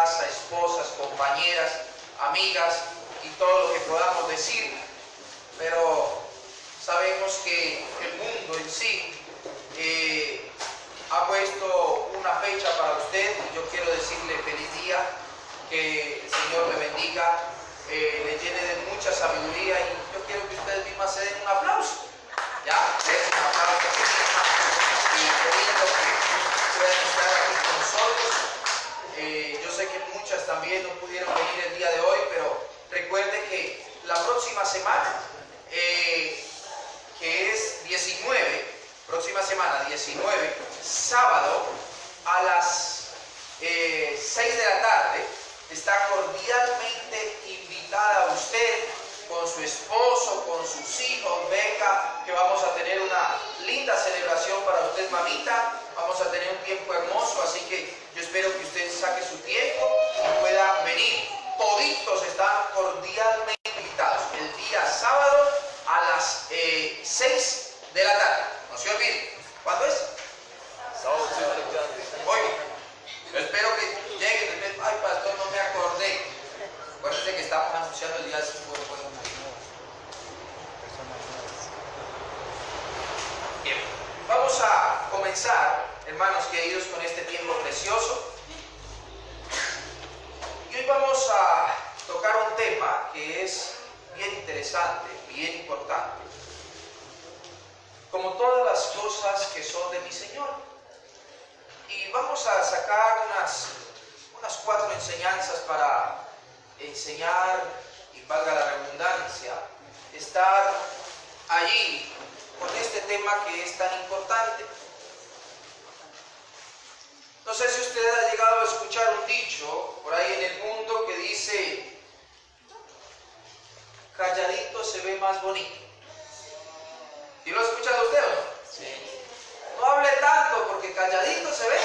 casa, esposas, compañeras, amigas y todo lo que podamos decir, pero sabemos que el mundo en sí ha puesto una fecha para usted y yo quiero decirle feliz día, que el Señor le bendiga, le llene de mucha sabiduría y yo quiero que ustedes mismas se den un aplauso. Ya, den un aplauso y qué lindo que puedan estar aquí con nosotros. Yo sé que muchas también no pudieron venir el día de hoy, pero recuerde que la próxima semana, que es 19, sábado, a las 6 de la tarde, está cordialmente invitada usted con su esposo, con sus hijos. Venga, que vamos a tener una linda celebración para usted, mamita. Vamos a tener un tiempo hermoso, así que yo espero que usted saque su tiempo y pueda venir. Toditos están cordialmente invitados el día sábado a las 6 de la tarde. No se olviden. ¿Cuándo es? Sábado 6 de la tarde. Hoy. Yo espero que lleguen. Ay, pastor, no me acordé. Acuérdense que estamos anunciando el día del 5 de junio. Bien. Vamos a comenzar, hermanos queridos, con este tiempo precioso. Y hoy vamos a tocar un tema que es bien interesante, bien importante. Como todas las cosas que son de mi Señor. Y vamos a sacar unas 4 enseñanzas para enseñar, y valga la redundancia, estar allí con este tema que es tan importante. No sé si usted ha llegado a escuchar un dicho por ahí en el mundo que dice: calladito se ve más bonito. ¿Y lo ha escuchado usted o no? Sí. No hable tanto porque calladito se ve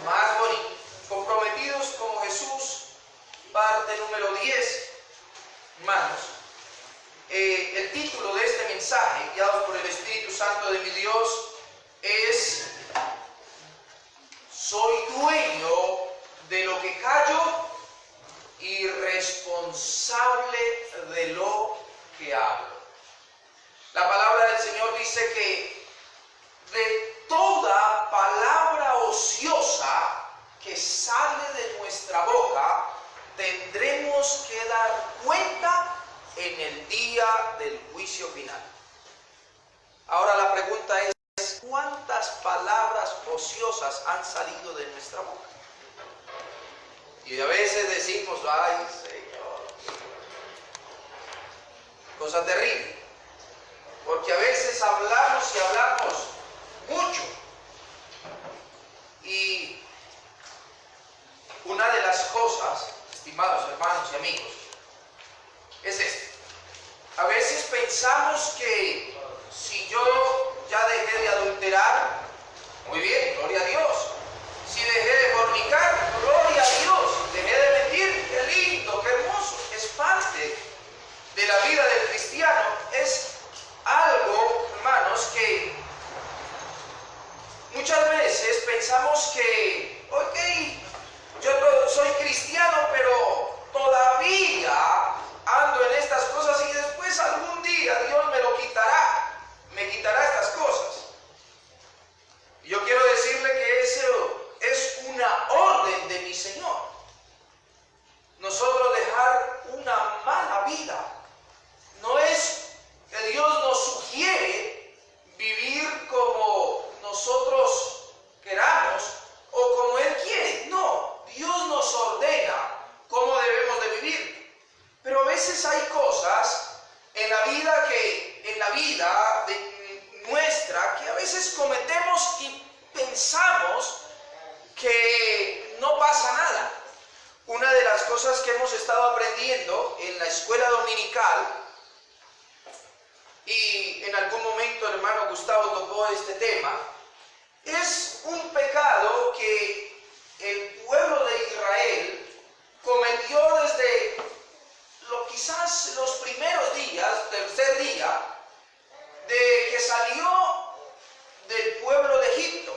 más bonito. Comprometidos como Jesús, parte número 10, hermanos. El título de este mensaje, guiados por el Espíritu Santo de mi Dios, es: soy dueño de lo que callo y responsable de lo que hablo. La palabra del Señor dice que de toda palabra ociosa que sale de nuestra boca tendremos que dar cuenta en el día del juicio final. Ahora la pregunta es: ¿cuántas palabras ociosas han salido de nuestra boca? Y a veces decimos: ay, Señor, cosa terrible, porque a veces hablamos y hablamos mucho. Y una de las cosas, estimados hermanos y amigos, es esto. A veces pensamos que si yo ya dejé de adulterar, muy bien, gloria a Dios. Si dejé de fornicar, gloria a Dios. Dejé de mentir, qué lindo, qué hermoso. Es parte de la vida del cristiano. Es algo, hermanos, que muchas veces pensamos que, ok, yo soy cristiano, pero todavía ando en estas cosas y después algún día Dios me lo quitará, me quitará estas cosas. Y yo quiero decirle que eso es una orden de mi Señor. Nosotros dejar una mala vida. No es que Dios nos sugiere vivir como nosotros queramos o como Él quiere. No, Dios nos ordena cómo debemos de vivir. Pero a veces hay cosas en la vida nuestra que a veces cometemos y pensamos que no pasa nada. Una de las cosas que hemos estado aprendiendo en la escuela dominical, y en algún momento el hermano Gustavo tocó este tema, es un pecado que el pueblo de Israel cometió desde quizás los primeros días, tercer día, de que salió del pueblo de Egipto.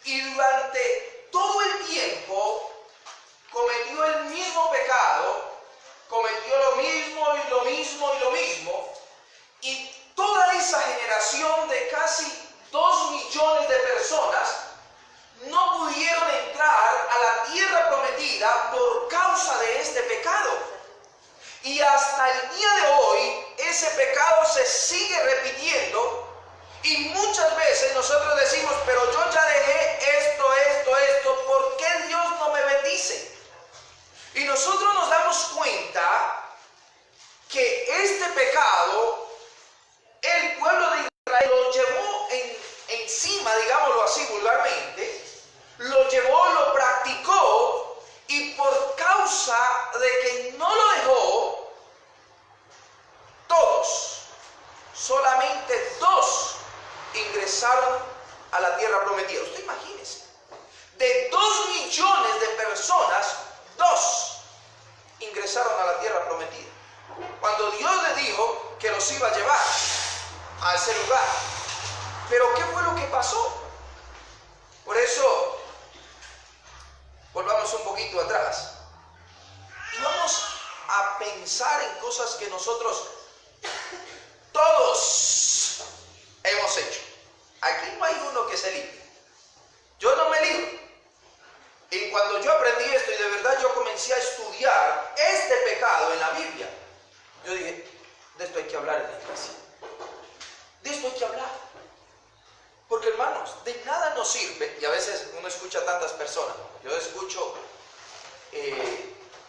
Y durante todo el tiempo lo mismo y lo mismo y lo mismo. Y toda esa generación de casi 2 millones de personas no pudieron entrar a la tierra prometida por causa de este pecado. Y hasta el día de hoy ese pecado se sigue repitiendo. Y muchas veces nosotros decimos, pero yo ya dejé esto, ¿por qué Dios no me bendice? Y nosotros nos damos cuenta que este pecado, el pueblo de Israel lo llevó encima, digámoslo así vulgarmente, lo llevó, lo practicó, y por causa de que no lo dejó, todos, solamente 2 ingresaron a la tierra prometida. Usted imagínese, de 2 millones de personas, 2 ingresaron a la tierra prometida, cuando Dios les dijo que los iba a llevar a ese lugar. Pero ¿qué fue lo que pasó? Por eso, volvamos un poquito atrás y vamos a pensar en cosas que nosotros todos hemos hecho. Aquí no hay uno que se libre. Yo no me libro. Y cuando yo aprendí esto y de verdad yo comencé a estudiar este pecado en la Biblia, yo dije, de esto hay que hablar en la iglesia. De esto hay que hablar. Porque hermanos, de nada nos sirve, y a veces uno escucha a tantas personas. Yo escucho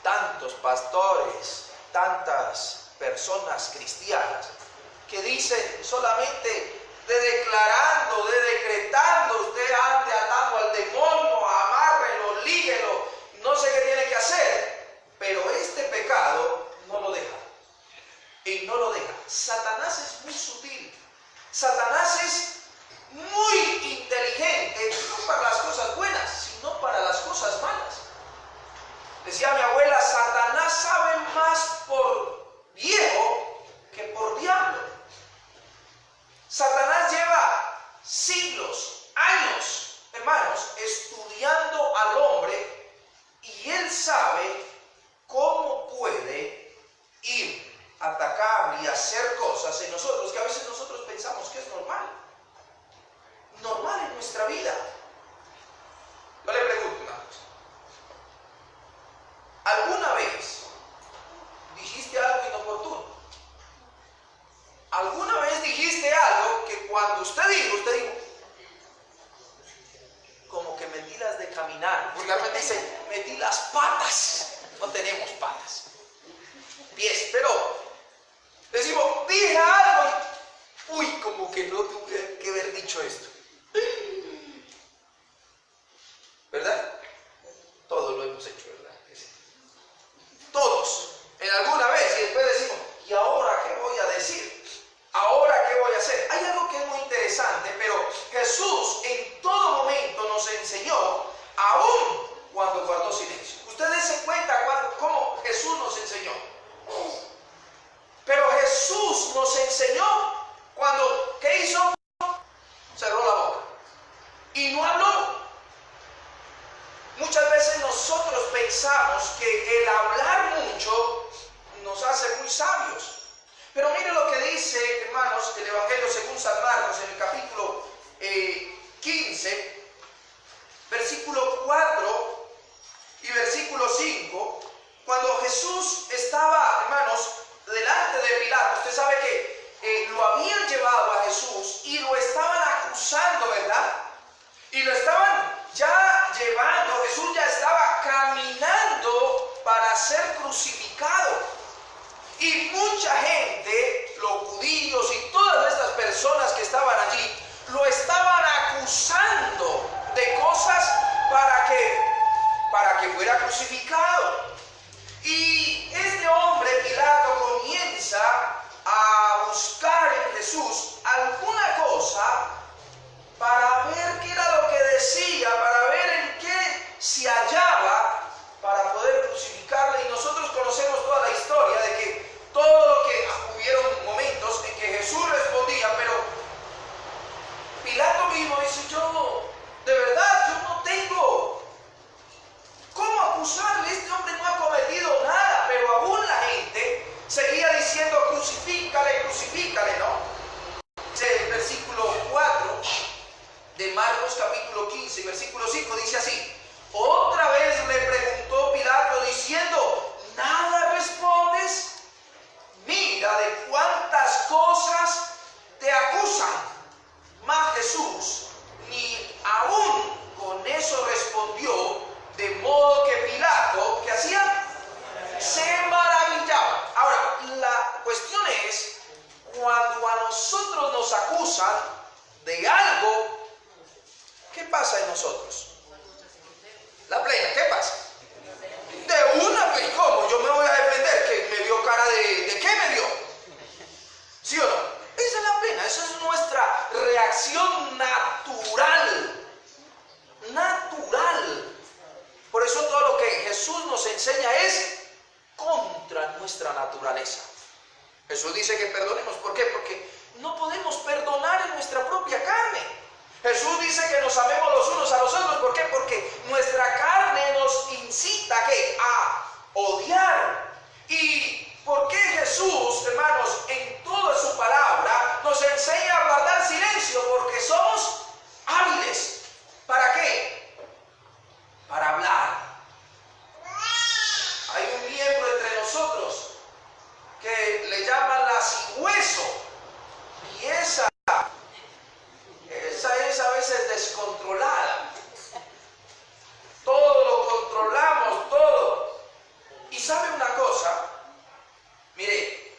tantos pastores, tantas personas cristianas que dicen solamente de declarando, de decretando, usted ande atando al demonio, amárrelo, líguelo, no sé qué tiene que hacer, pero este pecado no lo deja. Y no lo deja. Satanás es muy sutil. Satanás es muy inteligente, no para las cosas buenas, sino para las cosas malas. Decía mi abuela, Satanás sabe más por viejo que por diablo. Satanás lleva siglos, años, hermanos, estudiando al hombre, y él sabe cómo puede ir, atacar y hacer cosas en nosotros que a veces nosotros pensamos que es normal en nuestra vida. Yo le pregunto una cosa: ¿alguna vez dijiste algo inoportuno? ¿Alguna vez dijiste algo que cuando usted dijo, como que metí las de caminar? Vulgarmente dice, metí las patas. No tenemos patas, pies, pero decimos, dije algo, uy, como que no tuve que haber dicho esto. ¿Verdad? Todos lo hemos hecho, ¿verdad? Todos, en alguna vez, y después decimos, ¿y ahora qué voy a decir? ¿Ahora qué voy a hacer? Hay algo que es muy interesante, pero Jesús en todo momento nos enseñó, aún cuando guardó silencio. Ustedes se cuenta cómo Jesús nos enseñó. Pero Jesús nos enseñó cuando, ¿qué hizo? Cerró la boca y no habló. Muchas veces nosotros pensamos que el hablar mucho nos hace muy sabios. Pero mire lo que dice, hermanos, el Evangelio según San Marcos, en el capítulo 15, versículo 4 y versículo 5, cuando Jesús estaba, hermanos, delante de Pilato. Usted sabe que lo habían llevado a Jesús y lo estaban acusando, ¿verdad? Y lo estaban ya llevando, Jesús ya estaba caminando para ser crucificado. Y mucha gente, los judíos y todas estas personas que estaban allí, lo estaban acusando de cosas para que fuera crucificado. Y este hombre, Pilato, comienza a buscar en Jesús alguna cosa para ver qué era lo que decía, para ver en qué se hallaba para poder crucificarle. Y nosotros conocemos toda la historia de que todo lo que hubieron momentos en que Jesús respondía, pero Pilato mismo dice, yo, de verdad, yo no tengo cómo acusarle, este hombre no ha cometido nada. Pero aún la gente justifícale, ¿no? Dice el versículo 4 de Marcos capítulo 15, versículo 5, dice así: otra vez le preguntó Pilato diciendo, ¿nada respondes? Mira de cuántas cosas te acusan. Mas Jesús ni aún con eso respondió, de modo que Pilato, ¿qué hacía? Se maravillaba. Ahora, la cuestión es, cuando a nosotros nos acusan de algo, ¿qué pasa en nosotros? La plena, ¿qué pasa? De una, pues, ¿cómo? Yo me voy a defender, que me vio cara ¿de qué me vio? ¿Sí o no? Esa es la plena, esa es nuestra reacción natural. Natural. Por eso todo lo que Jesús nos enseña es contra nuestra naturaleza. Jesús dice que perdonemos. ¿Por qué? Porque no podemos perdonar en nuestra propia carne. Jesús dice que nos amemos los unos a los otros. ¿Por qué? Porque nuestra carne nos incita ¿qué? A odiar. ¿Y por qué Jesús, hermanos, en toda su palabra nos enseña a guardar silencio? Porque somos hábiles. ¿Para qué? Para hablar. Hay un miembro entre nosotros que le llaman la sin hueso, y esa es a veces descontrolada. Todo lo controlamos, todo. Y sabe una cosa, mire,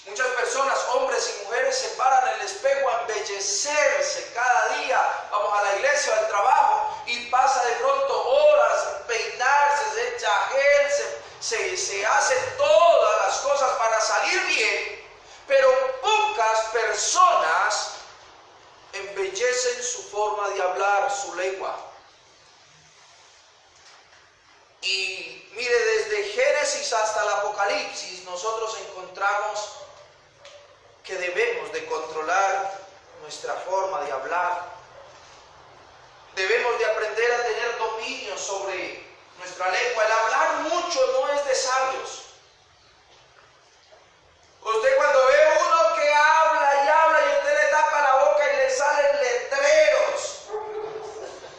muchas personas, hombres y mujeres, se paran en el espejo a embellecerse cada día. Vamos a la iglesia, al trabajo, y pasa de pronto horas en peinarse, se echa gel, se hace todas las cosas para salir bien, pero pocas personas embellecen su forma de hablar, su lengua. Y mire, desde Génesis hasta el Apocalipsis nosotros encontramos que debemos de controlar nuestra forma de hablar. Debemos de aprender a tener dominio sobre nuestra lengua. El hablar mucho no es de sabios. Usted cuando ve uno que habla y usted le tapa la boca y le salen letreros,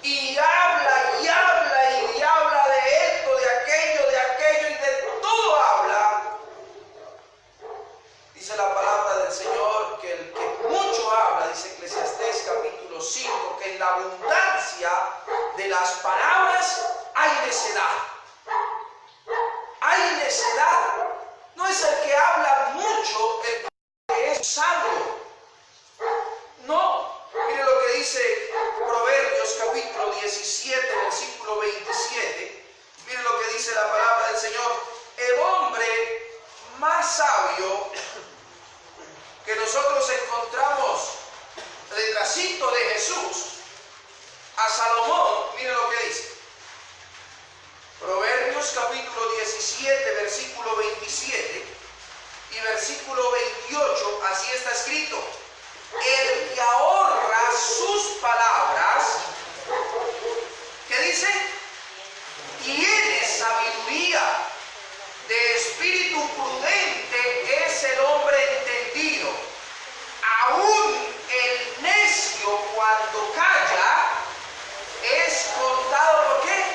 y habla y habla de esto, de aquello y de todo habla, dice la palabra del Señor que el que mucho habla, dice Eclesiastés capítulo 5, que en la abundancia de las palabras hay necedad. Hay necedad. No es el que habla mucho el que es sabio. No. Mire lo que dice Proverbios capítulo 17, versículo 27. Mire lo que dice la palabra del Señor. El hombre más sabio que nosotros encontramos detrásito de Jesús, a Salomón, mire lo que dice. Proverbios capítulo 17, versículo 27 y versículo 28, así está escrito: el que ahorra sus palabras, ¿qué dice? Tiene sabiduría, de espíritu prudente es el hombre entendido. Aún el necio cuando calla es contado ¿por qué?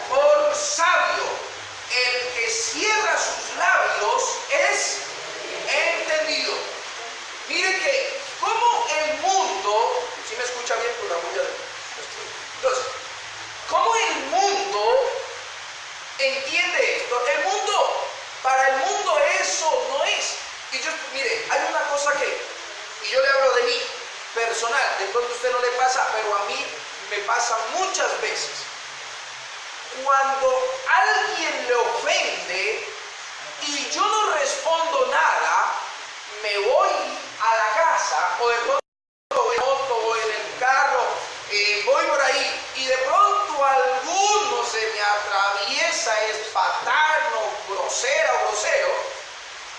Por sabio. El que cierra sus labios es entendido. Mire que como el mundo, si me escucha bien por la bulla de... Entonces, ¿cómo el mundo entiende esto? El mundo, para el mundo eso no es. Y yo, mire, hay una cosa y yo le hablo de mí, personal, de pronto a usted no le pasa, pero a mí me pasa muchas veces. Cuando alguien le ofende y yo no respondo nada, me voy a la casa, o de pronto voy en moto o en el carro, voy por ahí, y de pronto alguno se me atraviesa, es patano, grosera o grosero,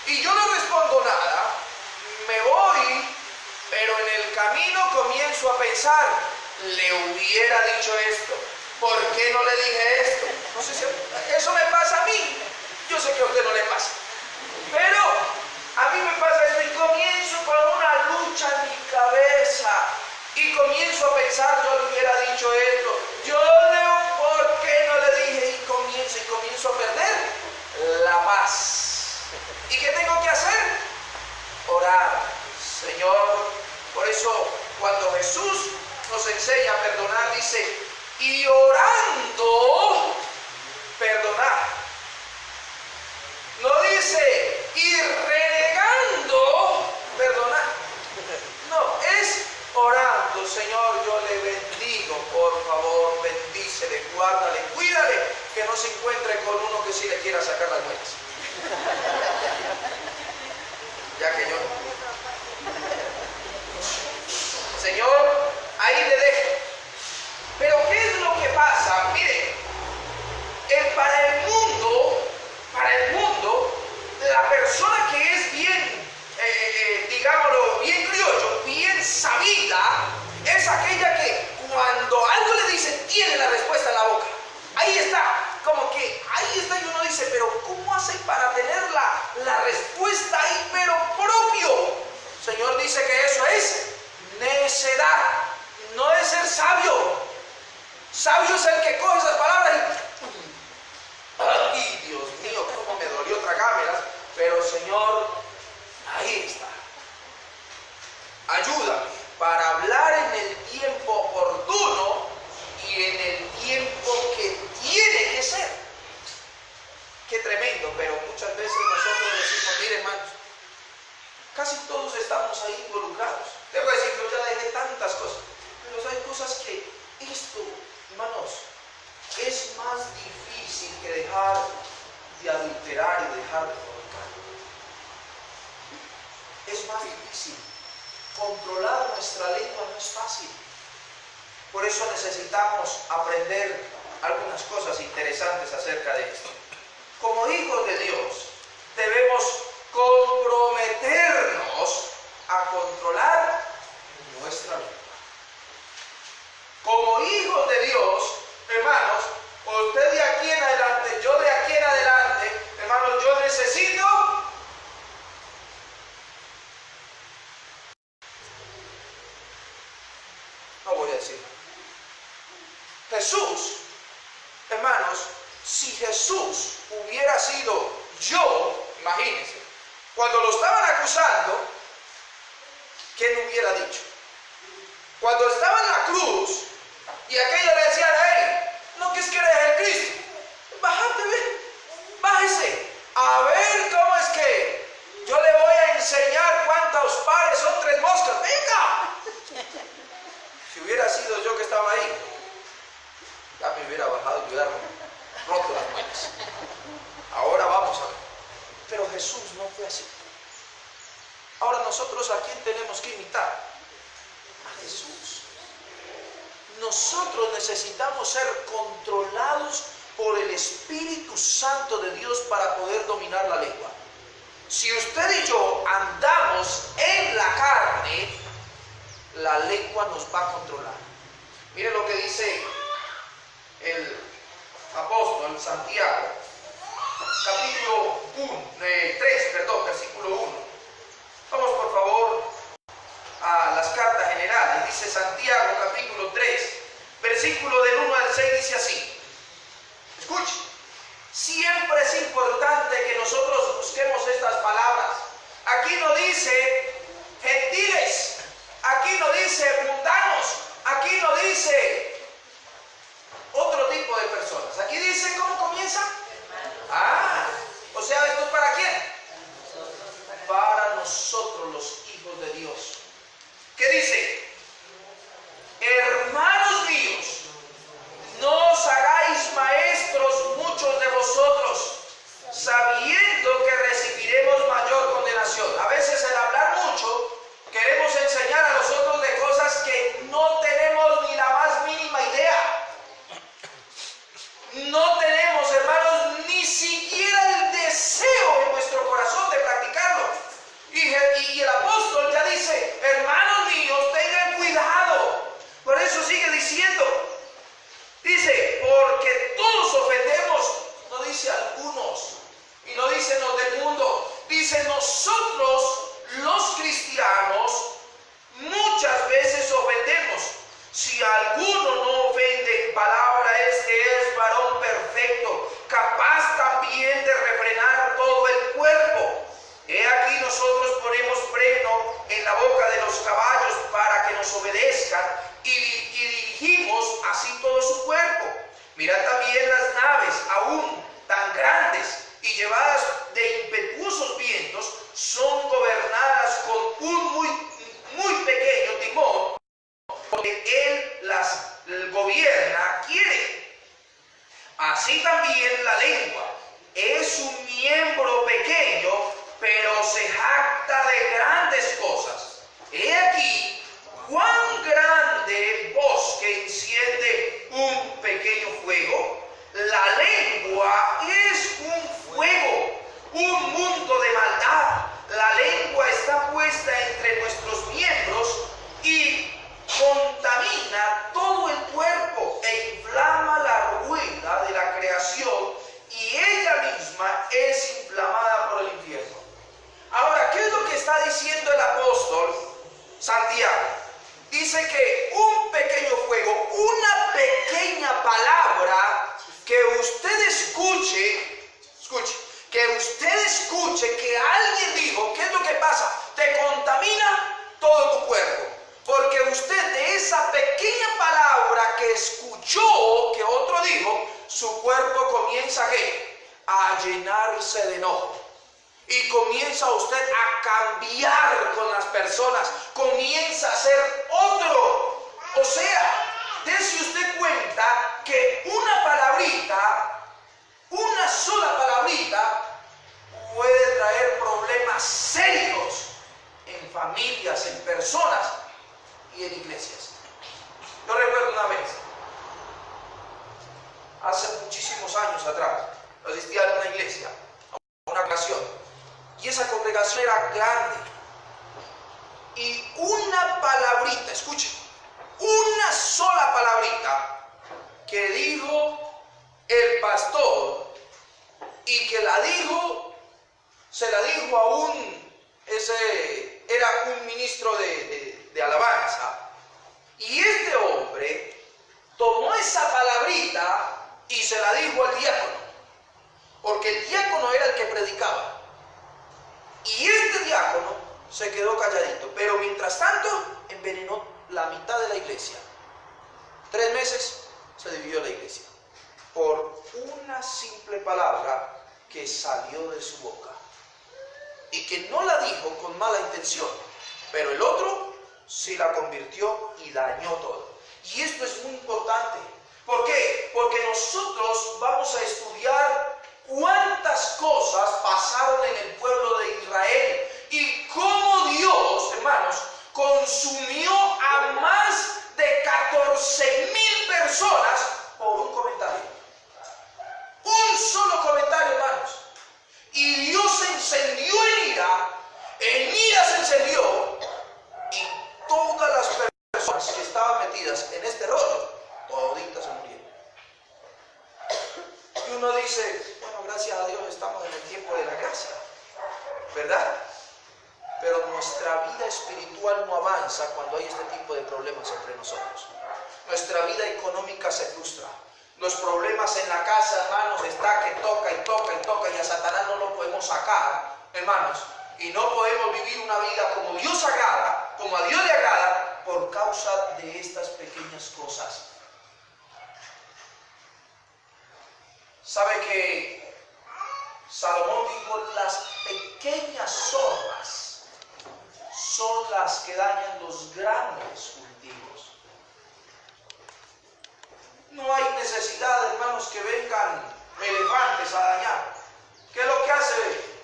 y yo no respondo nada, me voy, pero en el camino comienzo a pensar, le hubiera dicho esto, ¿por qué no le dije esto? No sé si eso me pasa a mí, yo sé que a usted no le pasa, pero a mí me pasa esto y comienzo enseña a perdonar, dice, y orando, perdonar. No dice, y renegando, perdonar. No, es orando. Señor, yo le bendigo, por favor, bendícele, guárdale, cuídale, que no se encuentre con uno que sí le quiera sacar las muelas. Ya que yo. Señor, ahí le dejo. Pero ¿qué es lo que pasa? Mire, para el mundo, la persona que es bien, digámoslo, bien criollo, bien sabida, es aquella que cuando algo le dice, tiene la respuesta en la boca. Ahí está, como que ahí está, y uno dice, pero ¿cómo hace para tener la respuesta ahí, pero propio? El Señor dice que eso es necedad, no es ser sabio. Sabio es el que coge esas palabras y... ¡Ay, Dios mío, cómo me dolió tragármelas! Pero Señor, ahí está. Ayúdame para hablar en el tiempo oportuno y en el tiempo que tiene que ser. Qué tremendo, pero muchas veces nosotros decimos, mire hermanos, casi todos estamos ahí involucrados. Debo decir, yo ya dejé tantas cosas, pero hay cosas que esto, hermanos, es más difícil que dejar de adulterar y dejar de fornicar. Es más difícil. Controlar nuestra lengua no es fácil. Por eso necesitamos aprender algunas cosas interesantes acerca de esto. Como hijos de Dios, debemos comprometernos a controlar nuestra lengua. Como hijos de Dios, hermanos, usted de aquí en adelante, yo de aquí en adelante, hermanos, yo necesito no voy a decir. Jesús, hermanos, si Jesús hubiera sido yo, imagínense, cuando lo estaban acusando, ¿qué le hubiera dicho? Cuando estaba en la cruz y aquellos le decían a él, no, que es que eres el Cristo, bájate, bájese, a ver cómo es que yo le voy a enseñar cuántos pares son 3 moscas, venga. Si hubiera sido yo que estaba ahí, ya me hubiera bajado y hubiera roto las muelas. Ahora vamos a ver. Pero Jesús no fue así. Ahora nosotros, ¿a quién tenemos que imitar? A Jesús. Nosotros necesitamos ser controlados por el Espíritu Santo de Dios para poder dominar la lengua. Si usted y yo andamos en la carne, la lengua nos va a controlar. Mire lo que dice el apóstol Santiago, capítulo 3, versículo 1. Vamos por favor a las cartas generales. Dice Santiago, capítulo 3, versículo del 1 al 6, dice así. Escuche, siempre es importante que nosotros busquemos estas palabras. Aquí no dice gentiles, aquí no dice mundanos, aquí no dice otro tipo de personas. Aquí dice, ¿cómo comienza? O sea, ¿esto es para quién? Para nosotros los hijos de Dios. ¿Qué dice? Hermanos míos, no os hagáis maestros muchos de vosotros, sabiendo que recibiremos mayor condenación. A veces al hablar mucho, queremos enseñar a nosotros de cosas que no tenemos ni la más mínima idea. No tenemos, hermanos, ni siquiera el deseo en nuestro corazón de practicarlo. Y el apóstol ya dice, hermanos míos, tengan cuidado. Por eso sigue diciendo, dice, porque todos ofendemos, no dice algunos, y no dice los del mundo, dice nosotros los cristianos muchas veces ofendemos. Si alguno no ofende en palabra, este es varón perfecto, capaz también de refrenar todo el cuerpo. He aquí nosotros ponemos freno en la boca de los caballos para que nos obedezcan y también la lengua. Es un miembro pequeño, pero se jacta de grandes cosas. He aquí cuán grande bosque enciende un pequeño fuego. La lengua es un fuego, un mundo de maldad. La lengua está puesta entre nuestros miembros y contamina todo el cuerpo e inflama la rueda de la creación, y ella misma es inflamada por el infierno. Ahora, ¿qué es lo que está diciendo el apóstol Santiago? Dice que un pequeño fuego, una pequeña palabra que usted escuche, que alguien dijo, ¿qué es lo que pasa? Te contamina todo tu cuerpo. Porque usted de esa pequeña palabra que escuchó, que otro dijo, su cuerpo comienza a llenarse de enojo. Y comienza usted a cambiar con las personas, comienza a ser otro. O sea, dése usted cuenta que una palabrita, una sola palabrita, puede traer problemas serios en familias, en personas y en iglesias. Yo recuerdo una vez, hace muchísimos años atrás, asistí a una iglesia, a una ocasión, y esa congregación era grande, y una palabrita, escuchen, una sola palabrita que dijo el pastor, y que se la dijo a era un ministro de alabanza, y este hombre tomó esa palabrita y se la dijo al diácono, porque el diácono era el que predicaba. Y este diácono se quedó calladito, pero mientras tanto envenenó la mitad de la iglesia. 3 meses se dividió la iglesia por una simple palabra que salió de su boca, y que no la dijo con mala intención, pero el otro sí la convirtió y dañó todo. Y esto es muy importante. ¿Por qué? Porque nosotros vamos a estudiar cuántas cosas pasaron en el pueblo de Israel y cómo Dios, hermanos, consumió a más de 14,000 personas por un comentario. Un solo comentario, hermanos. Y Dios se encendió en ira se encendió, y todas las personas que estaban metidas en este rollo, toditas se murieron. Y uno dice, bueno, gracias a Dios estamos en el tiempo de la gracia, ¿verdad? Pero nuestra vida espiritual no avanza cuando hay este tipo de problemas entre nosotros. Nuestra vida económica se frustra. Los problemas en la casa, hermanos, está que toca y toca y toca, y a Satanás no lo podemos sacar, hermanos, y no podemos vivir una vida como Dios agrada, como a Dios le agrada, por causa de estas pequeñas cosas. ¿Sabe que Salomón dijo, las pequeñas zorras son las que dañan los grandes cultivos? No hay necesidad, hermanos, que vengan elefantes a dañar. ¿Qué es lo que hace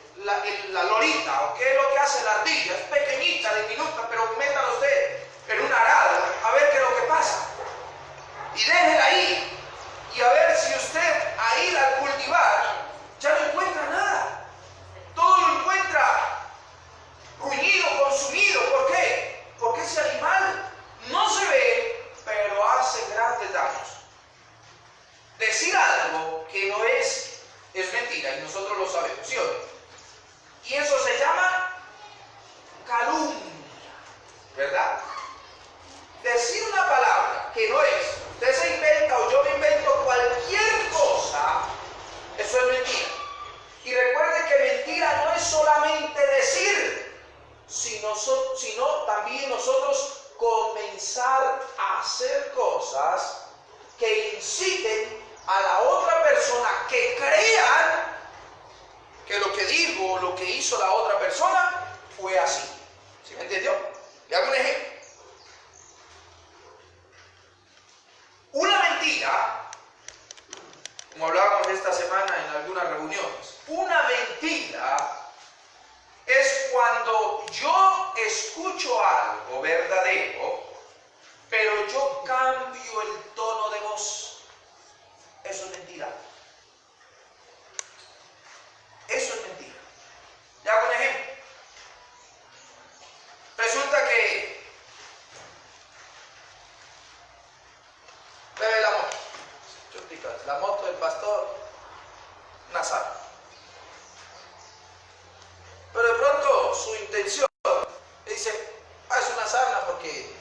la lorita? ¿O qué es lo que hace la ardilla? Es pequeñita, diminuta, pero métala usted en un arado a ver qué es lo que pasa. Y déjela ahí. Y a ver si usted ahí al cultivar ya no encuentra nada. Todo lo encuentra ruñido, consumido. ¿Por qué? Porque ese animal no se ve, pero hace grandes daños. Decir algo que no es mentira, y nosotros lo sabemos, ¿sí o no? Y eso se llama calumnia, ¿verdad? Decir una palabra que no es, usted se inventa o yo me invento cualquier cosa, eso es mentira. Y recuerde que mentira no es solamente decir, sino también nosotros comenzar a hacer cosas que inciten a la otra persona que crean que lo que dijo o lo que hizo la otra persona fue así. ¿Sí me entendió? Le hago un ejemplo. Una mentira, como hablábamos esta semana en algunas reuniones. Una mentira es cuando yo escucho algo verdadero, pero yo cambio el tono de voz. Eso es mentira. Eso es mentira. Le hago un ejemplo. Resulta que bebe la moto del pastor Nazar. Pero de pronto su intención dice, es una sarna porque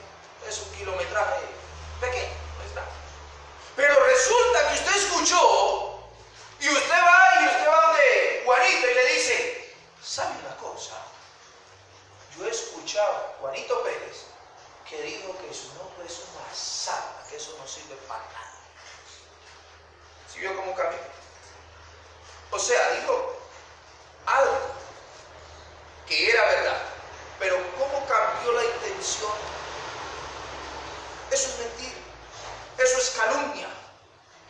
es un kilometraje pequeño, no es nada. Pero resulta que usted escuchó y usted va donde Juanito y le dice, ¿sabe una cosa? Yo he escuchado a Juanito Pérez que dijo que su moto es una sarna, que eso no sirve para nada. ¿Sí vio cómo cambió? O sea, dijo algo que era verdad, pero ¿cómo cambió la intención? Eso es mentira, eso es calumnia.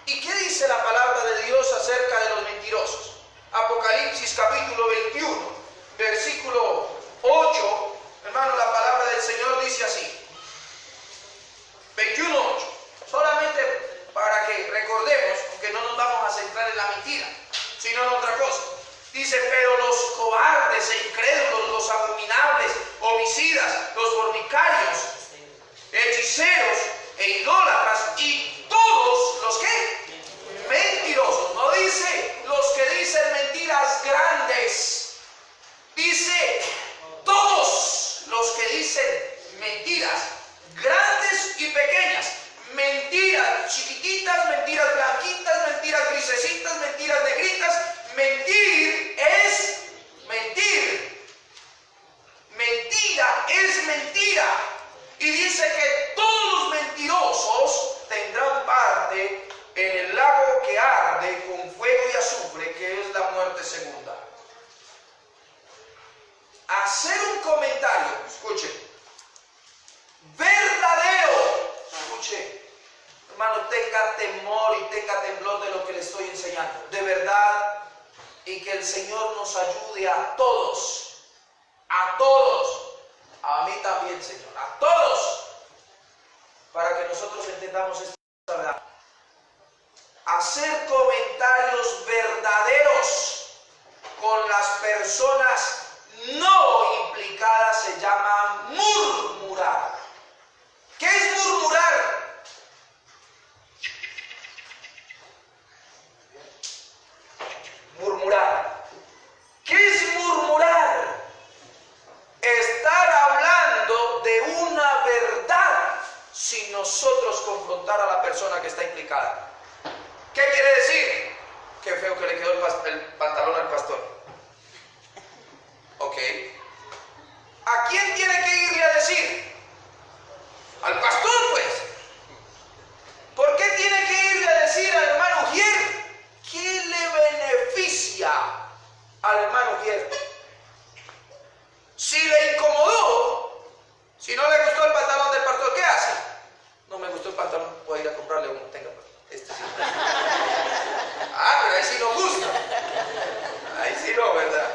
¿Y qué dice la palabra de Dios acerca de los mentirosos? Apocalipsis capítulo 21, versículo 8, hermano, la palabra del Señor dice así, 21:8, solamente para que recordemos, aunque no nos vamos a centrar en la mentira, sino en otra cosa. Dice, pero los cobardes e incrédulos, los abominables, homicidas, los fornicarios, hechiceros e idólatras y todos los que mentirosos, no dice los que dicen mentiras grandes, dice todos los que dicen mentiras grandes y pequeñas, mentiras chiquititas, mentiras blanquitas, mentiras grisecitas, mentiras negritas. Mentir es mentir. Mentira es mentira. Y dice que todos los mentirosos tendrán parte en el lago que arde con fuego y azufre, que es la muerte segunda. Hacer un comentario, escuche, verdadero, escuche, hermano, tenga temor y tenga temblor de lo que le estoy enseñando, de verdad, y que el Señor nos ayude a todos, a mí también, Señor, a todos, para que nosotros entendamos esta verdad. Hacer comentarios verdaderos con las personas no implicadas se llama murmurar. ¿Qué es murmurar? Murmurar. ¿Qué es murmurar? Estar hablando de una verdad sin nosotros confrontar a la persona que está implicada. ¿Qué quiere decir? Qué feo que le quedó el pantalón al pastor. Ok. ¿A quién tiene que irle a decir? Al pastor, pues. ¿Por qué tiene que irle a decir al hermano Ujier? ¿Qué le beneficia al hermano Ujier? Si le incomodó, si no le gustó el pantalón del pastor, ¿qué hace? No me gustó el pantalón, voy a ir a comprarle uno. Tenga, este sí. Pero ahí sí no gusta. Ahí sí no, ¿verdad?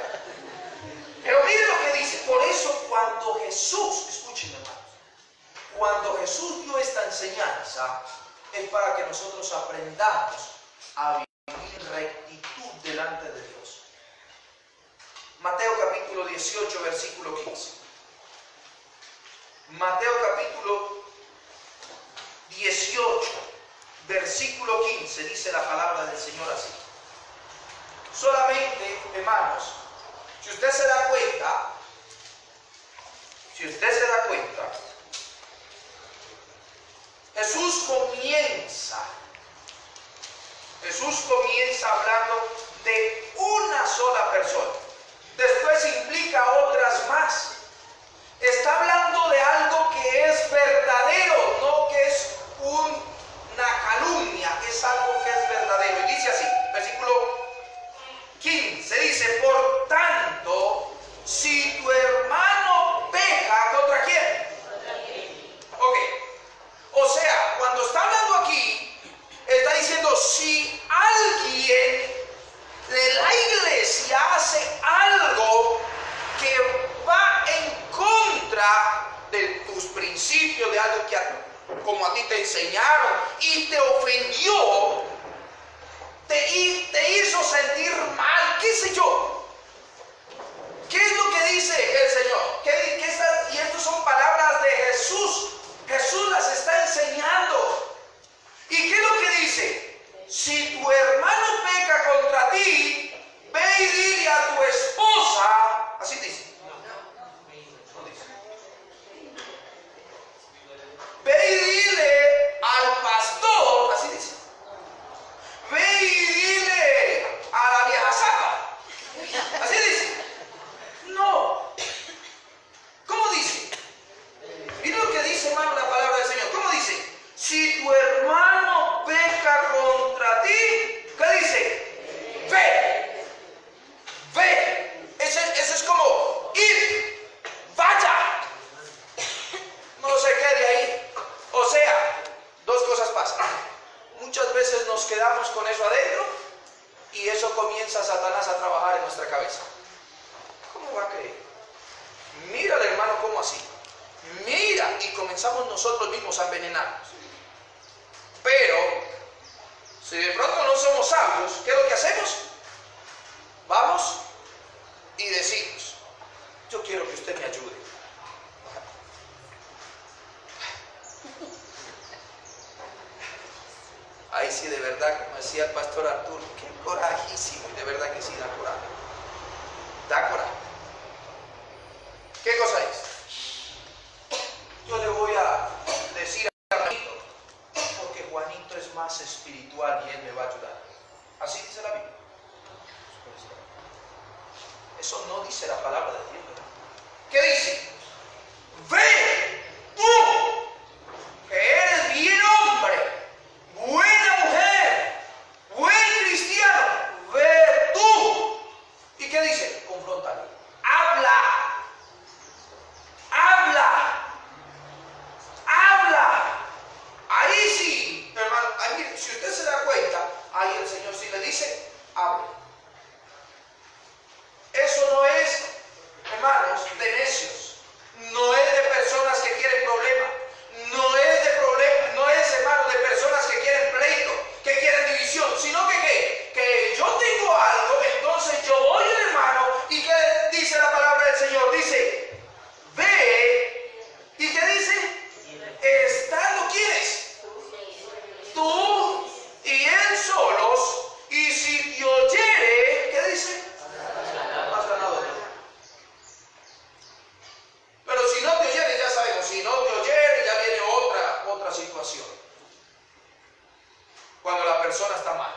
Pero mire lo que dice. Por eso cuando Jesús, escuchen hermanos, cuando Jesús dio esta enseñanza, es para que nosotros aprendamos a vivir en rectitud delante de Dios. Mateo capítulo 18, versículo 15. Mateo capítulo 18, versículo 15, dice la palabra del Señor así. Solamente, hermanos, si usted se da cuenta, Jesús comienza hablando de una sola persona. Después implica otras más. Está hablando de algo que es verdadero, no que es una calumnia, es algo que es verdadero. Y dice así, versículo 15, dice, por tanto, si tu hermano peca, ¿contra quién? Ok. O sea, cuando está hablando aquí, está diciendo, si alguien como a ti te enseñaron, y te ofendió, te hizo sentir mal, qué sé yo. ¿Qué es lo que dice el Señor? Y estas son palabras de Jesús. Jesús las está enseñando. ¿Y qué es lo que dice? Si tu hermano peca contra ti, ve y dile a tu esposa. Así dice. No dice. Ve y dile al pastor. Así dice. Ve y dile a la vieja zapa. Así dice. No. ¿Cómo dice? Mira lo que dice, hermano, la palabra del Señor. ¿Cómo dice? Si tu hermano peca contra ti, ¿qué dice? Ve. Ve. Ese es como ir. Vaya. No se quede ahí. O sea, dos cosas pasan. Muchas veces nos quedamos con eso adentro y eso comienza Satanás a trabajar en nuestra cabeza. ¿Cómo va a creer? Mira al hermano como así. Mira, y comenzamos nosotros mismos a envenenarnos. Pero, si de pronto no somos sabios, ¿qué es lo que hacemos? Vamos y decimos, yo quiero que usted me ayude. Ahí sí, de verdad, como decía el pastor Arturo, qué corajísimo, y de verdad que sí da coraje. Da coraje. ¿Qué cosa es? Yo le voy a decir a Juanito, porque Juanito es más espiritual y él me va a ayudar. Así dice la Biblia. Eso no dice la palabra de Dios, ¿verdad? ¿Qué dice? Ve tú, que eres bien hombre, buena mujer, buen cristiano, ve tú. ¿Y qué dice? Confróntalo. Habla. Ahí sí, hermano, ahí, si usted se da cuenta, ahí el Señor sí le dice, hable. Eso no es, hermanos, de necios. No es de personas que quieren problemas. No es de problemas, no es, hermanos, de personas que quieren pleito, que quieren división, sino que yo tengo algo, entonces yo voy al hermano, y ¿qué dice la palabra del Señor? Dice, ve, ¿y qué dice? Estando ¿quiénes? Tú y él solos, y si te oyere, ¿qué dice? Has ganado. Pero si no te oyere, ya sabemos, si no te oyere, ya viene otra situación. Cuando la persona está mal.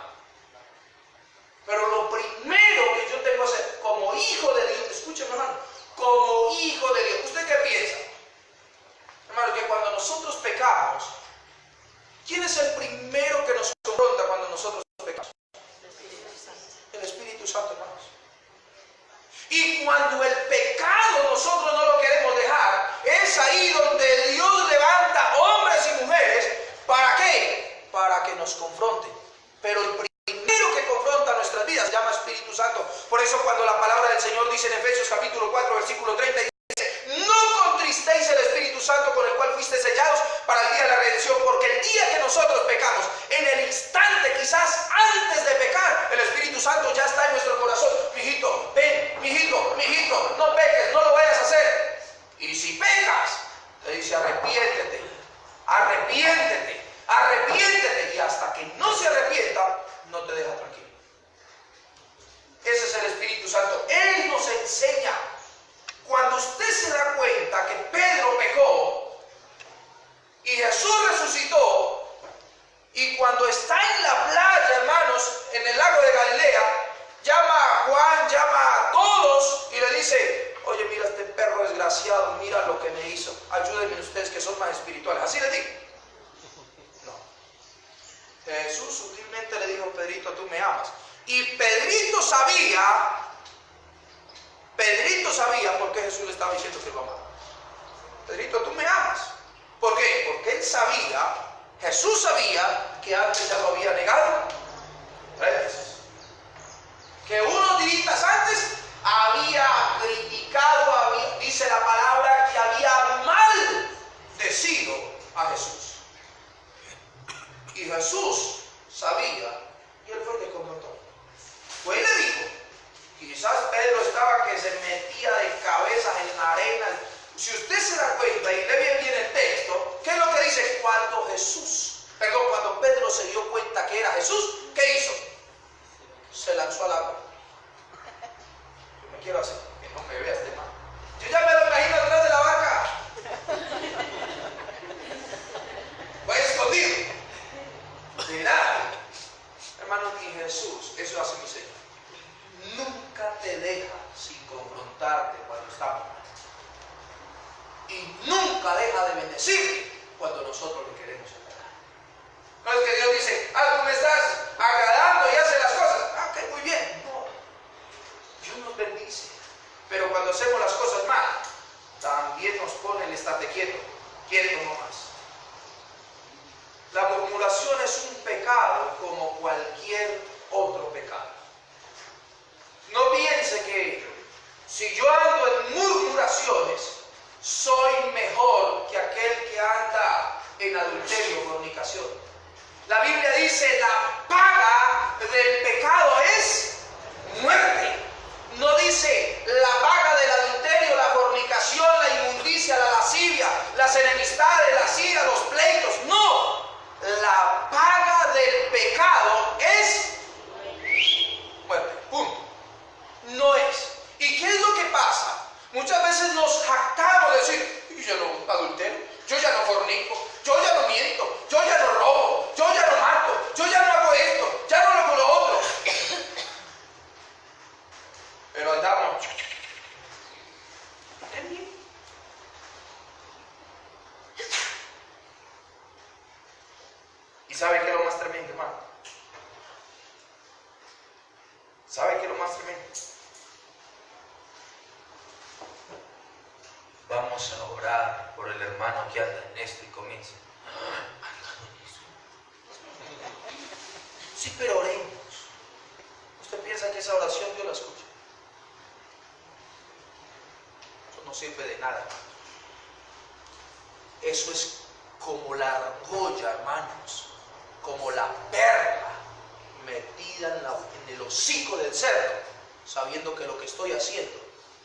Pero lo primero que yo tengo que hacer, como hijo de Dios, escúcheme, hermano, como hijo de Dios, ¿usted qué piensa? Hermano, que cuando nosotros pecamos, ¿quién es el primero que nos confronta cuando nosotros pecamos? El Espíritu Santo, hermanos. Y cuando el pecado nosotros no lo queremos dejar, es ahí donde Dios levanta hombres y mujeres. ¿Para qué? Para que nos confronten. Pero el primero que confronta nuestras vidas se llama Espíritu Santo. Por eso cuando la palabra del Señor dice en Efesios capítulo 4, versículo 30, no contristéis el Espíritu Santo con el cual fuiste sellados para el día de la redención, porque el día que nosotros pecamos, en el instante, quizás antes de pecar, el Espíritu Santo ya está en nuestro corazón. Mijito, ven, mijito, no peques, no lo vayas a hacer. Y si pecas, te dice arrepiéntete, y hasta que no se arrepienta, no te deja tranquilo. Ese es el Espíritu Santo. Él nos enseña. Cuando usted se da cuenta que Pedro pecó y Jesús resucitó, y cuando está en la playa, hermanos, en el lago de Galilea, llama a Juan, llama a todos y le dice, oye, mira este perro desgraciado, mira lo que me hizo, ayúdenme ustedes que son más espirituales. Así le digo. No. Jesús sutilmente le dijo, Pedrito, tú me amas. Y Pedrito sabía por qué Jesús le estaba diciendo que lo amaba. Pedrito, tú me amas. ¿Por qué? Porque él sabía, Jesús sabía que antes ya lo había negado 3 veces. Que unos días antes había criticado, dice la palabra, que había maldecido a Jesús. Jesús sabía y él fue el que confrontó. Pues él le dijo, quizás Pedro estaba que se metía de cabeza en la arena. Si usted se da cuenta y lee bien el texto, ¿qué es lo que dice? Cuando Pedro se dio cuenta que era Jesús, ¿qué hizo? Se lanzó al agua. Yo me quiero hacer, que no me vea este man. Yo ya me lo imagino atrás de la barca. Voy escondido. De nada. Hermano, y Jesús, eso hace mi Señor. Nunca te deja sin confrontarte cuando estamos mal. Y nunca deja de bendecirte cuando nosotros le queremos agradar. No es que Dios dice, tú me estás agradando y hace las cosas. Ok, muy bien. No. Dios nos bendice. Pero cuando hacemos las cosas mal, también nos pone el estate quieto. Quieto no más. La murmuración es un pecado como cualquier otro pecado. No piense que si yo ando en murmuraciones, soy mejor que aquel que anda en adulterio o fornicación. La Biblia dice, la paga del pecado es muerte. No dice la paga del adulterio, la fornicación, la inmundicia, la lascivia, las enemistades, las iras, los pleitos. No. La paga del pecado es muerte. Punto. No es. ¿Y qué es lo que pasa? Muchas veces nos jactamos de decir, yo no adultero, yo ya no fornico, yo ya no miento, yo ya no robo, yo ya no mato, yo ya no hago esto, ya no hago lo otro. Pero andamos. ¿Y sabe qué es lo más tremendo, hermano? ¿Sabe qué es lo más tremendo? Vamos a orar por el hermano que anda en esto y comienza. Sí, pero oremos. ¿Usted piensa que esa oración Dios la escucha? Eso no sirve de nada, hermano. Eso es como la argolla, hermanos, como la perla metida en el hocico del cerdo, sabiendo que lo que estoy haciendo,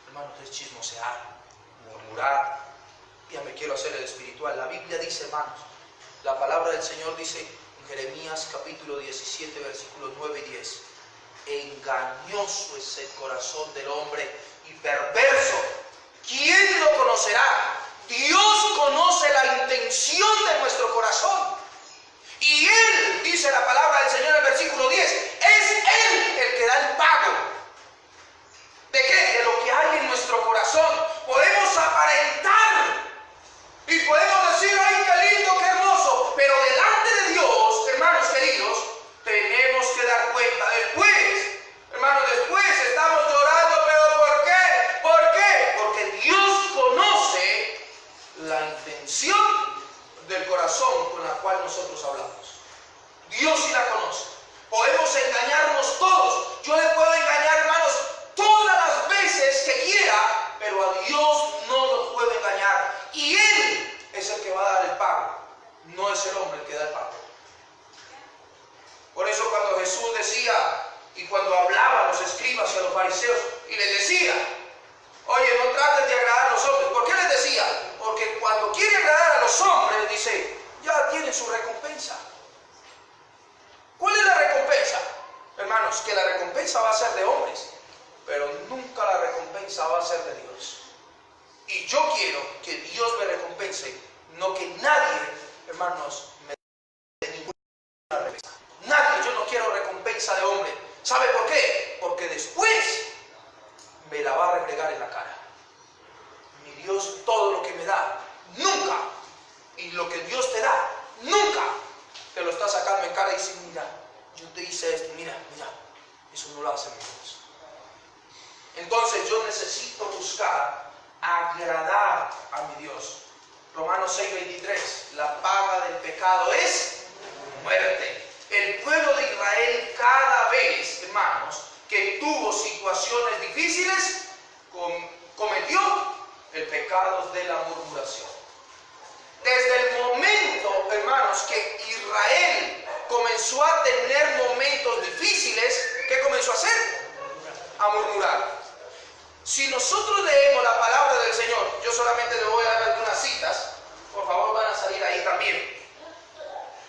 hermanos, es chismosear, murmurar. Ya me quiero hacer el espiritual. La Biblia dice, hermanos, la palabra del Señor dice en Jeremías capítulo 17, versículos 9 y 10, engañoso es el corazón del hombre y perverso. ¿Quién lo conocerá? Dios conoce la intención de nuestro corazón. Y Él, dice la palabra del Señor en el versículo 10, es Él el que da el pago. ¿De qué? De lo que hay en nuestro corazón. Podemos aparentar y podemos decir, ay, qué lindo, qué hermoso, pero delante de Dios, hermanos queridos, tenemos que dar cuenta. Después, hermanos, después estamos llorando, pero ¿por qué? ¿Por qué? Porque Dios conoce la intención del corazón con la cual nosotros hablamos. Dios sí la conoce. Podemos engañarnos todos. Yo le puedo engañar, hermanos, todas las veces que quiera, pero a Dios no lo puedo engañar. Y Él es el que va a dar el pago. No es el hombre el que da el pago. Por eso cuando Jesús decía, y cuando hablaba a los escribas y a los fariseos, y les decía, oye, no traten de agradar a los hombres. ¿Por qué les decía? Porque cuando quiere agradar a los hombres, dice, ya tienen su recompensa. ¿Cuál es la recompensa? Hermanos, que la recompensa va a ser de hombres, pero nunca la recompensa va a ser de Dios. Y yo quiero que Dios me recompense, no que nadie, hermanos, me dé ninguna recompensa. Nadie, yo no quiero recompensa de hombre. ¿Sabe por qué? Porque después me la va a reflejar en la cara. Mi Dios, todo lo que me da, nunca, y lo que Dios te da, nunca te lo está sacando en cara y dice, mira, yo te hice esto, mira, eso no lo hace mi Dios. Entonces yo necesito buscar agradar a mi Dios. Romanos 6:23, la paga del pecado es muerte. El pueblo de Israel cada vez, hermanos, que tuvo situaciones difíciles, cometió el pecado de la murmuración. Desde el momento, hermanos, que Israel comenzó a tener momentos difíciles, ¿qué comenzó a hacer? A murmurar. Si nosotros leemos la palabra del Señor, yo solamente le voy a dar algunas citas, por favor van a salir ahí también.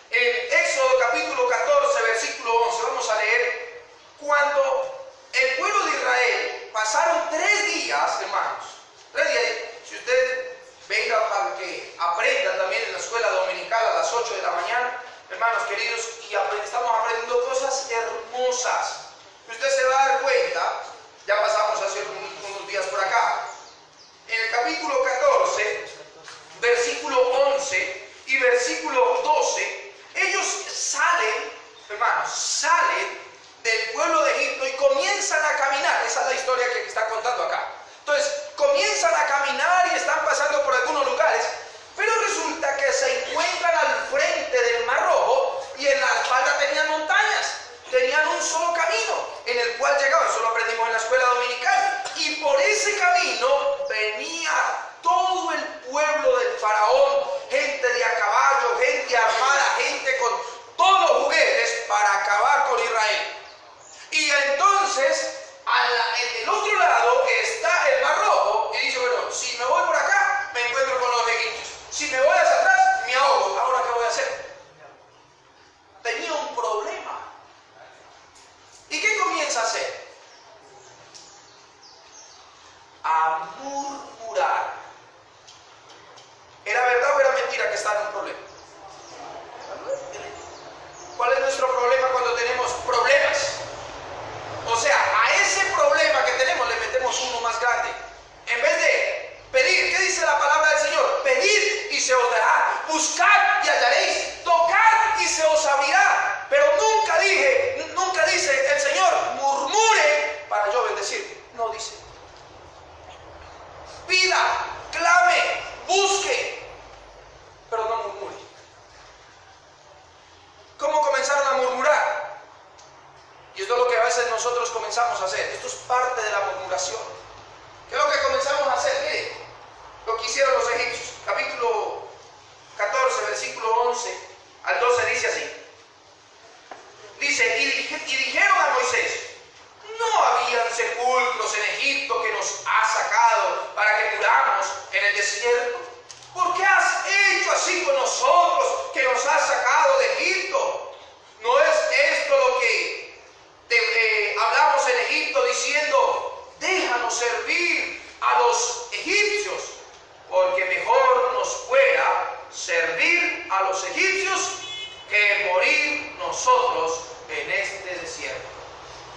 En Éxodo capítulo 14, versículo 11, vamos a leer, cuando el pueblo de Israel pasaron 3 días, hermanos, 3 días, si usted venga para que aprenda también en la escuela dominical a las 8 de la mañana, hermanos queridos, y estamos aprendiendo cosas hermosas. Usted se va a dar cuenta, ya pasamos hace unos días por acá, en el capítulo 14, versículo 11 y versículo 12, ellos salen, hermanos, salen del pueblo de Egipto y comienzan a caminar. Esa es la historia que está contando acá. Entonces, comienzan a caminar y están pasando por algunos lugares, pero resulta que se encuentran al frente del Mar Rojo y en la espalda tenían montañas. Tenían un solo camino en el cual llegaban, eso lo aprendimos en la escuela dominical, y por ese camino venía todo el pueblo del faraón, gente de a caballo, gente armada, gente con todos los juguetes para acabar con Israel. Y entonces, en el otro lado está el Mar Rojo, y dice, bueno, si me voy por acá, me encuentro con los egipcios. Si me voy hacia atrás, me ahogo. ¿Ahora qué voy a hacer? Tenía un problema. ¿Y qué comienza a hacer? A murmurar. ¿Era verdad o era mentira que estaba en un problema? ¿Cuál es nuestro problema cuando tenemos problemas? O sea, a ese problema que tenemos le metemos uno más grande. En vez de pedir, ¿qué dice la palabra del Señor? Pedid y se os dará, buscad y hallaréis, tocad y se os abrirá. Pero nunca dice el Señor, murmure para yo bendecirte. No dice. Pida, clame, busque, pero no murmure. ¿Cómo comenzaron a murmurar? Y esto es lo que a veces nosotros comenzamos a hacer. Esto es parte de la murmuración. ¿Qué es lo que comenzamos a hacer? Mire, lo que hicieron los egipcios. Capítulo 14, versículo 11 al 12 dice así. Dice, y dijeron a Moisés, ¿no habían sepulcros en Egipto que nos ha sacado para que muramos en el desierto? ¿Por qué has hecho así con nosotros que nos has sacado de Egipto? ¿No es esto lo que hablamos en Egipto diciendo, déjanos servir a los egipcios? Porque mejor nos fuera servir a los egipcios que morir nosotros en este desierto.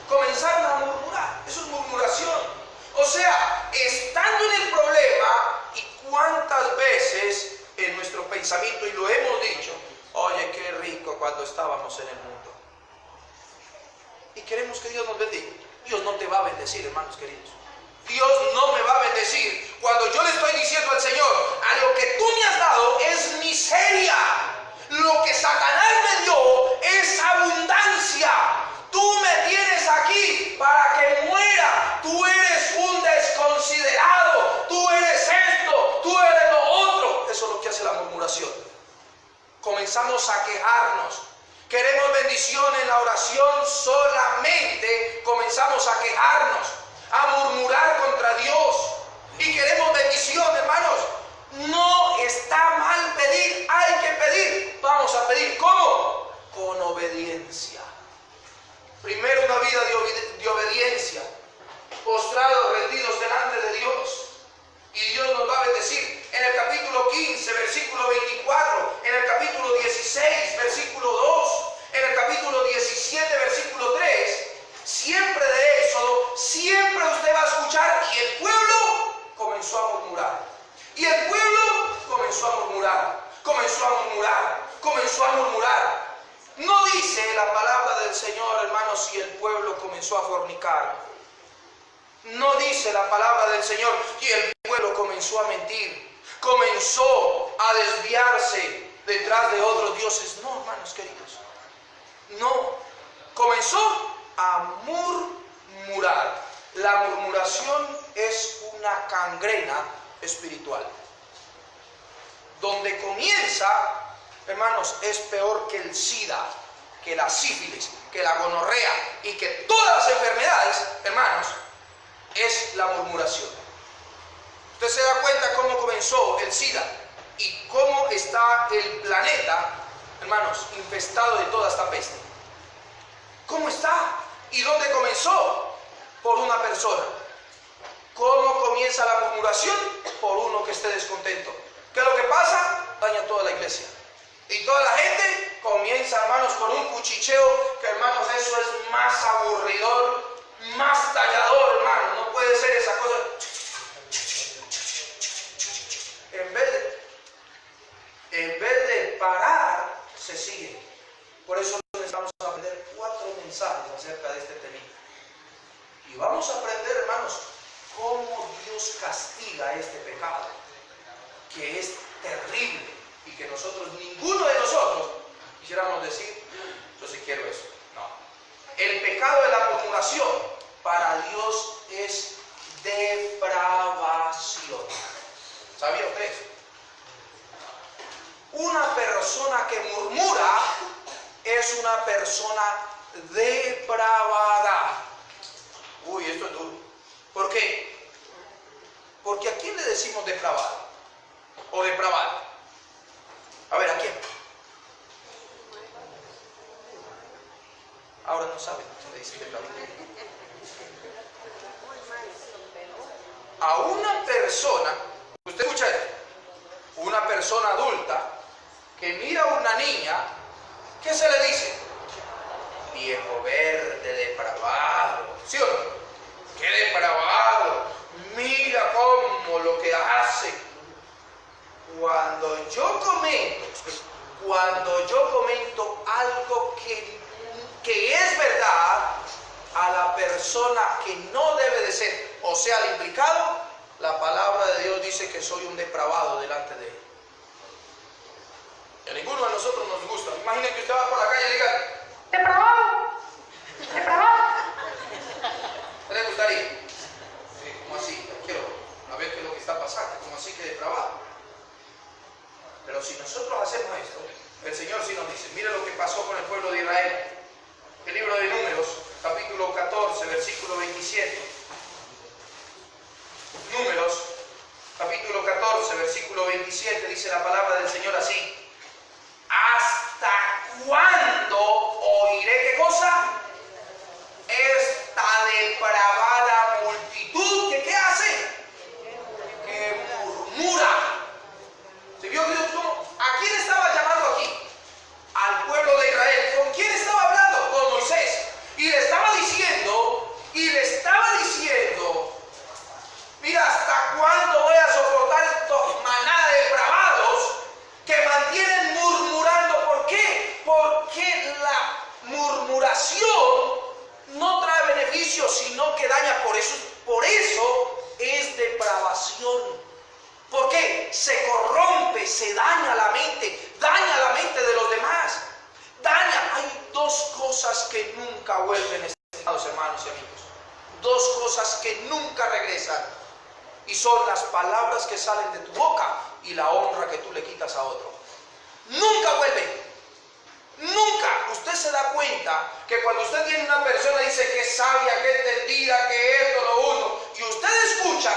Comenzaron a murmurar. Eso es murmuración. O sea, estando en el problema, y cuántas veces en nuestro pensamiento, y lo hemos dicho, oye, qué rico cuando estábamos en el mundo. Y queremos que Dios nos bendiga. Dios no te va a bendecir, hermanos queridos. Dios no me va a bendecir cuando yo le estoy diciendo al Señor, a lo que tú me has dado es miseria. Lo que Satanás me dio es abundancia. Tú me tienes aquí para que muera. Tú eres un desconsiderado. Tú eres esto. Tú eres lo otro. Eso es lo que hace la murmuración. Comenzamos a quejarnos. Queremos bendición en la oración, solamente comenzamos a quejarnos, a murmurar contra Dios. Y queremos bendición, hermanos. No está mal pedir, hay que pedir. Vamos a pedir, ¿cómo? Con obediencia. Primero una vida de obediencia, postrados, rendidos delante de Dios. Y Dios nos va a bendecir. En el capítulo 15, versículo 24, en el capítulo 16, versículo 2, en el capítulo 17, versículo 3, siempre de Éxodo, siempre usted va a escuchar, y el pueblo comenzó a murmurar. Y el pueblo comenzó a murmurar, comenzó a murmurar, comenzó a murmurar. No dice la palabra del Señor, hermanos, si el pueblo comenzó a fornicar. No dice la palabra del Señor y el pueblo comenzó a mentir, comenzó a desviarse detrás de otros dioses. No, hermanos queridos, no. Comenzó a murmurar. La murmuración es una gangrena espiritual. Donde comienza, hermanos, es peor que el SIDA. que la sífilis, que la gonorrea y que todas las enfermedades, hermanos, es la murmuración. Usted se da cuenta cómo comenzó el SIDA y cómo está el planeta, hermanos, infestado de toda esta peste. ¿Cómo está? ¿Y dónde comenzó? Por una persona. ¿Cómo comienza la murmuración? Por uno que esté descontento. ¿Qué es lo que pasa? Daña toda la iglesia. Y toda la gente comienza, hermanos, con un cuchicheo, que hermanos, eso es más aburridor, más tallador, hermano. No puede ser esa cosa. En vez de parar, se sigue. Por eso necesitamos aprender 4 mensajes acerca de este tema. Y vamos a aprender, hermanos, cómo Dios castiga este pecado, que es terrible y que nosotros, ninguno de nosotros, quisiéramos decir, yo sí quiero eso. No. El pecado de la murmuración para Dios es depravación. ¿Sabía usted eso? Una persona que murmura es una persona depravada. Uy, esto es duro. ¿Por qué? Porque ¿a quién le decimos depravado? ¿O depravado? A ver, ¿a quién? Ahora no saben, se le dice depravado. A una persona, usted escucha esto, una persona adulta que mira a una niña, ¿qué se le dice? Viejo verde, depravado. ¿Sí o no? ¡Qué depravado! Mira cómo lo que hace. Cuando yo comento algo que es verdad a la persona que no debe de ser, o sea, al implicado, la palabra de Dios dice que soy un depravado delante de él. Y a ninguno de nosotros nos gusta. Imaginen que usted va por la calle y diga, depravado, depravado. ¿Qué le gustaría? Sí, ¿cómo así? Quiero a ver qué es lo que está pasando. ¿Cómo así que depravado? Pero si nosotros hacemos esto, el Señor sí nos dice, mire lo que pasó con el pueblo de Israel. El libro de Números, capítulo 14, versículo 27. Números, capítulo 14, versículo 27, dice la palabra del Señor así. ¿Hasta cuándo oiré qué cosa? Esta depravada multitud que ¿qué hace? Que murmura. ¿Se vio Dios cómo? ¿A quién estaba llamando aquí? Al pueblo de Israel. ¿Con quién estaba hablando? Con Moisés. Y le estaba diciendo, mira, ¿hasta cuándo voy a soportar estos manada de depravados que mantienen murmurando? ¿Por qué? Porque la murmuración no trae beneficio, sino que daña. Por eso es depravación. ¿Por qué? Se corrompe, se daña la mente de los demás. Hay 2 cosas que nunca vuelven, estimados hermanos y amigos. 2 cosas que nunca regresan. Y son las palabras que salen de tu boca y la honra que tú le quitas a otro. Nunca vuelven. Nunca. Usted se da cuenta que cuando usted tiene una persona dice que es sabia, que entendida, que esto, lo uno, y usted escucha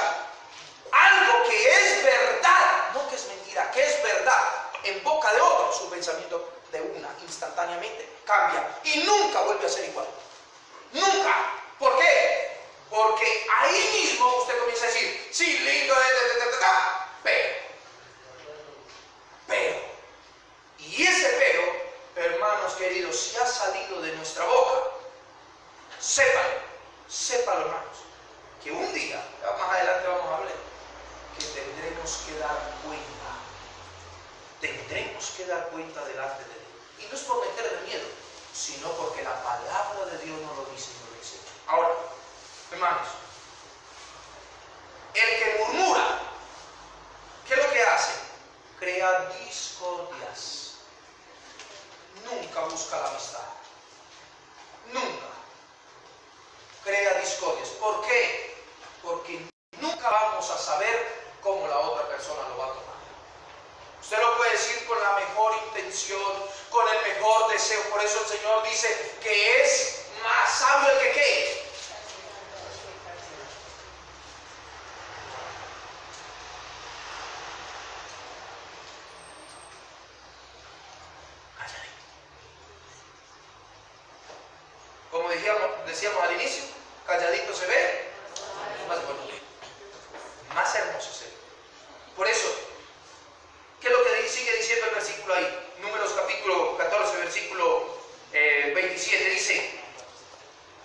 algo que es verdad, no que es mentira, que es verdad, en boca de otro, su pensamiento de una, instantáneamente, cambia y nunca vuelve a ser igual. Nunca. ¿Por qué? Porque ahí mismo usted comienza a decir, sí, lindo, pero, y ese pero, hermanos queridos, si ha salido de nuestra boca, sépalo, hermanos, que un día, más adelante vamos a hablar, que tendremos que dar cuenta delante de Dios. Y no es por meterle miedo, sino porque la palabra de Dios no lo dice y no lo dice. Ahora, hermanos, el que murmura, ¿qué es lo que hace? Crea discordias. Nunca busca la amistad. Nunca. Crea discordias. ¿Por qué? Porque nunca vamos a saber cómo la otra persona lo va a tomar. Usted lo puede decir con la mejor intención, con el mejor deseo. Por eso el Señor dice que es más sabio el que ¿qué? Como decíamos al inicio, calladito se ve más bonito, más hermoso se ve. Por eso, ¿qué es lo que sigue diciendo el versículo ahí? Números capítulo 14, versículo 27, dice: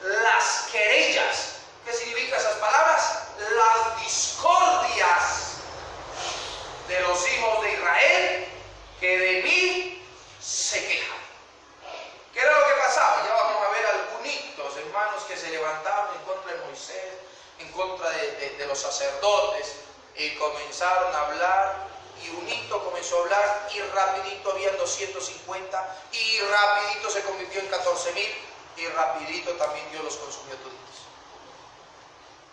las querellas. ¿Qué significan esas palabras? Las discordias de los hijos de Israel que de mí se quejan. ¿Qué era lo que pasaba? Ya vamos a ver algunos hermanos que se levantaron en contra de Moisés, en contra de los sacerdotes, y comenzaron a hablar, y un hito comenzó a hablar, y rapidito habían 250, y rapidito se convirtió en 14,000, y rapidito también Dios los consumió toditos.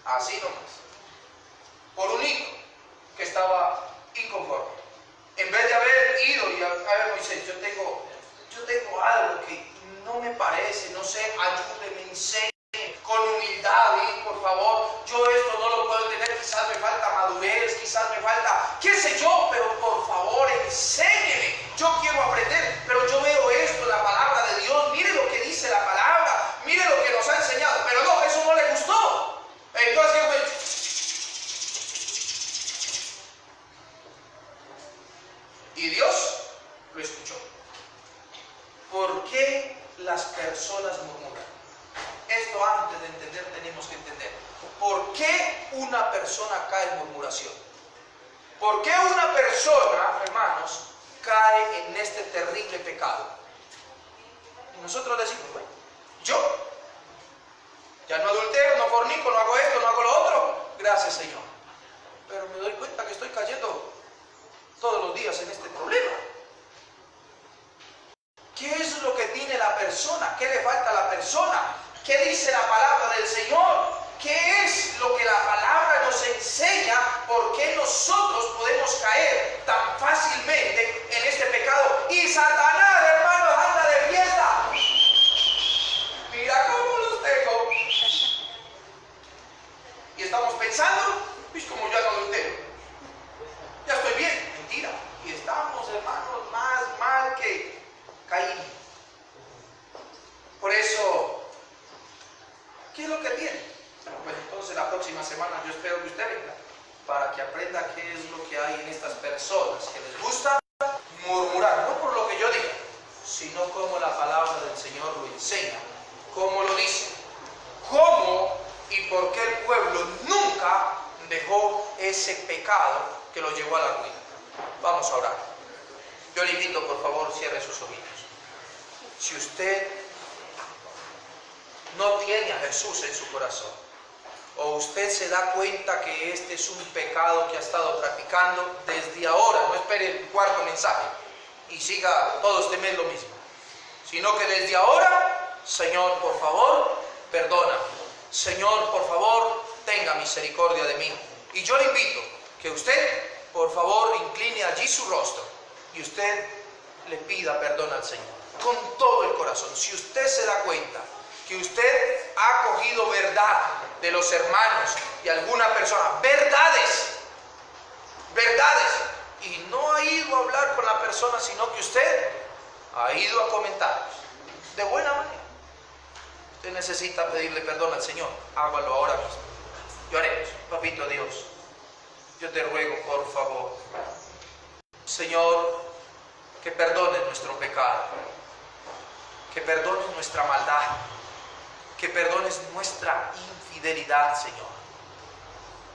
Así nomás. Por un hito que estaba inconforme. En vez de haber ido y a ver, Moisés, yo tengo algo que no me parece, no sé, ayúdeme, enséñeme, con humildad, y por favor, yo esto no lo puedo entender, quizás me falta madurez, quizás me falta, qué sé yo, pero por favor, enséñeme, yo quiero aprender, pero yo veo esto en la palabra de Dios, mire lo que dice la palabra, mire lo que nos ha enseñado, pero no, eso no le gustó. Entonces, ¿qué fue? Y Dios lo escuchó. ¿Por qué las personas murmuran? Esto antes de entender tenemos que entender. ¿Por qué una persona cae en murmuración? ¿Por qué una persona, hermanos, cae en este terrible pecado? Y nosotros decimos, bueno, yo ya no adultero, no fornico, no hago esto, no hago lo otro. Gracias, Señor. Pero me doy cuenta que estoy cayendo todos los días en este problema. ¿Qué es lo que tiene la persona? ¿Qué le falta a la persona? ¿Qué dice la palabra del Señor? ¿Qué es lo que la palabra nos enseña? ¿Por qué nosotros podemos caer tan fácilmente en este pecado? Y Satanás, hermanos, anda de fiesta. Mira cómo los tengo. Y estamos pensando, pues como yo no adultero, ya estoy bien. Mentira. Y estamos, hermanos, más mal que Caín. Por eso, ¿qué es lo que tiene? Pues entonces la próxima semana yo espero que usted venga para que aprenda qué es lo que hay en estas personas que les gusta murmurar, no por lo que yo diga, sino como la palabra del Señor lo enseña, cómo lo dice, cómo y por qué el pueblo nunca dejó ese pecado que lo llevó a la ruina. Vamos a orar. Yo le invito, por favor, cierre sus ojitos. Si usted no tiene a Jesús en su corazón, o usted se da cuenta que este es un pecado que ha estado practicando, desde ahora, no espere el cuarto mensaje y siga todo este mes lo mismo, sino que desde ahora, Señor, por favor, perdona. Señor, por favor, tenga misericordia de mí. Y yo le invito que usted, por favor, incline allí su rostro y usted le pida perdón al Señor con todo el corazón. Si usted se da cuenta que usted ha cogido verdad de los hermanos y alguna persona, verdades, y no ha ido a hablar con la persona, sino que usted ha ido a comentarlos de buena manera, usted necesita pedirle perdón al Señor. Hágalo ahora mismo. Lloremos. Papito Dios, yo te ruego, por favor, Señor, que perdones nuestro pecado, que perdones nuestra maldad, que perdones nuestra infidelidad, Señor.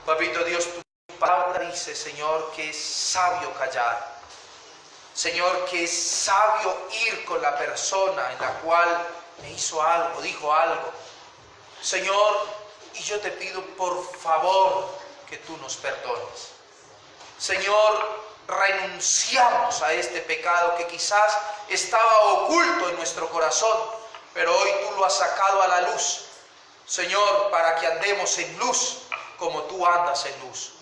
Papito Dios, tu palabra dice, Señor, que es sabio callar. Señor, que es sabio ir con la persona en la cual me hizo algo, dijo algo. Señor, y yo te pido por favor que tú nos perdones. Señor, renunciamos a este pecado que quizás estaba oculto en nuestro corazón, pero hoy tú lo has sacado a la luz, Señor, para que andemos en luz como tú andas en luz.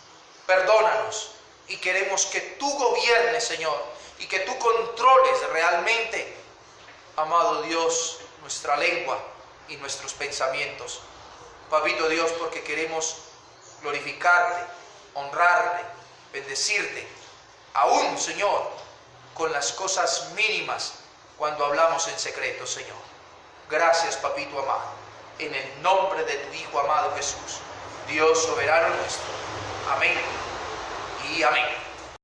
Perdónanos y queremos que tú gobiernes, Señor, y que tú controles realmente, amado Dios, nuestra lengua y nuestros pensamientos. Papito Dios, porque queremos glorificarte, honrarte, bendecirte, aún, Señor, con las cosas mínimas cuando hablamos en secreto, Señor. Gracias, Papito amado, en el nombre de tu Hijo amado Jesús, Dios soberano nuestro. Amén y amén.